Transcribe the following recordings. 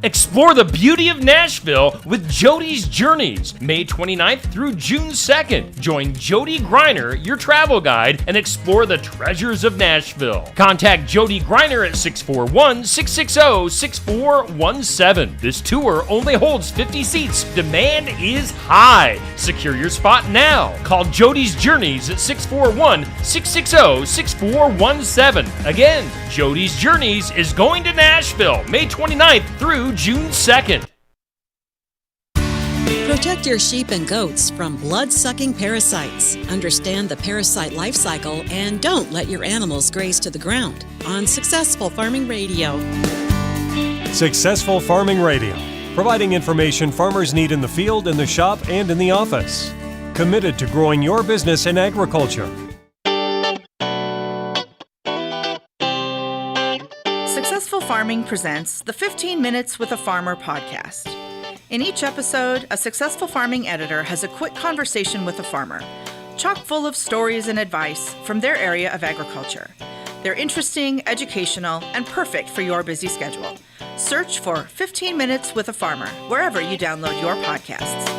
Explore the beauty of Nashville with Jody's Journeys, May 29th through June 2nd. Join Jody Griner, your travel guide, and explore the treasures of Nashville. Contact Jody Griner at 641-660-6417. This tour only holds 50 seats. Demand is high. Secure your spot now. Call Jody's Journeys at 641-660-6417. Again, Jody's Journeys is going to Nashville, May 29th through June 2nd. Protect your sheep and goats from blood-sucking parasites. Understand the parasite life cycle and don't let your animals graze to the ground. On Successful Farming Radio. Successful Farming Radio, providing information farmers need in the field, in the shop, and in the office. Committed to growing your business in agriculture. Successful Farming presents the 15 Minutes with a Farmer podcast. In each episode, a successful farming editor has a quick conversation with a farmer, chock full of stories and advice from their area of agriculture. They're interesting, educational, and perfect for your busy schedule. Search for 15 Minutes with a Farmer wherever you download your podcasts.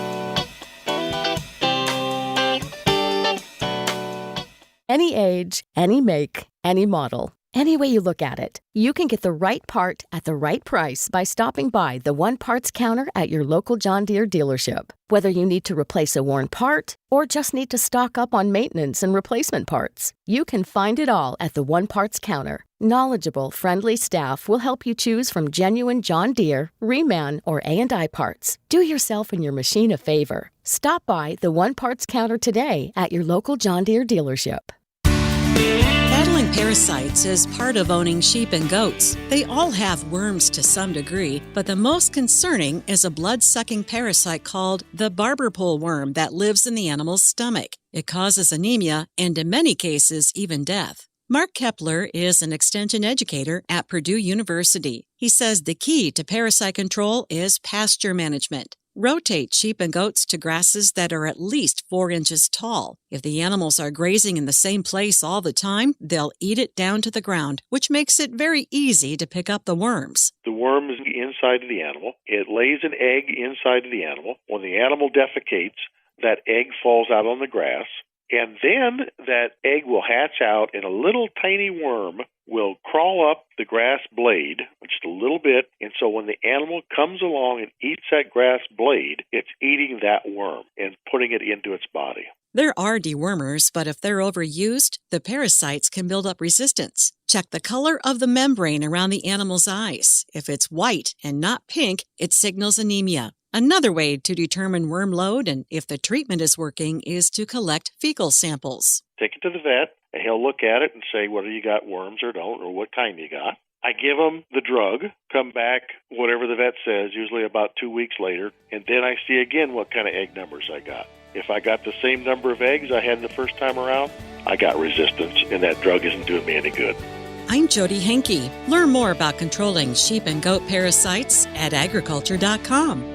Any age, any make, any model. Any way you look at it, you can get the right part at the right price by stopping by the One Parts counter at your local John Deere dealership. Whether you need to replace a worn part or just need to stock up on maintenance and replacement parts, you can find it all at the One Parts counter. Knowledgeable, friendly staff will help you choose from genuine John Deere, Reman, or A&I parts. Do yourself and your machine a favor. Stop by the One Parts counter today at your local John Deere dealership. Battling parasites is part of owning sheep and goats. They all have worms to some degree, but the most concerning is a blood-sucking parasite called the barber pole worm that lives in the animal's stomach. It causes anemia and, in many cases, even death. Mark Kepler is an extension educator at Purdue University. He says the key to parasite control is pasture management. Rotate sheep and goats to grasses that are at least 4 inches tall. If the animals are grazing in the same place all the time, they'll eat it down to the ground, which makes it very easy to pick up the worms. The worm is inside of the animal. It lays an egg inside of the animal. When the animal defecates, that egg falls out on the grass, and then that egg will hatch out, and a little tiny worm will crawl up the grass blade just a little bit, and so when the animal comes along and eats that grass blade, it's eating that worm and putting it into its body. There are dewormers, but if they're overused, the parasites can build up resistance. Check the color of the membrane around the animal's eyes. If it's white and not pink, it signals anemia. Another way to determine worm load and if the treatment is working is to collect fecal samples. Take it to the vet, and he'll look at it and say whether you got worms or don't, or what kind you got. I give them the drug, come back, whatever the vet says, usually about 2 weeks later, and then I see again what kind of egg numbers I got. If I got the same number of eggs I had the first time around, I got resistance, and that drug isn't doing me any good. I'm Jody Henke. Learn more about controlling sheep and goat parasites at agriculture.com.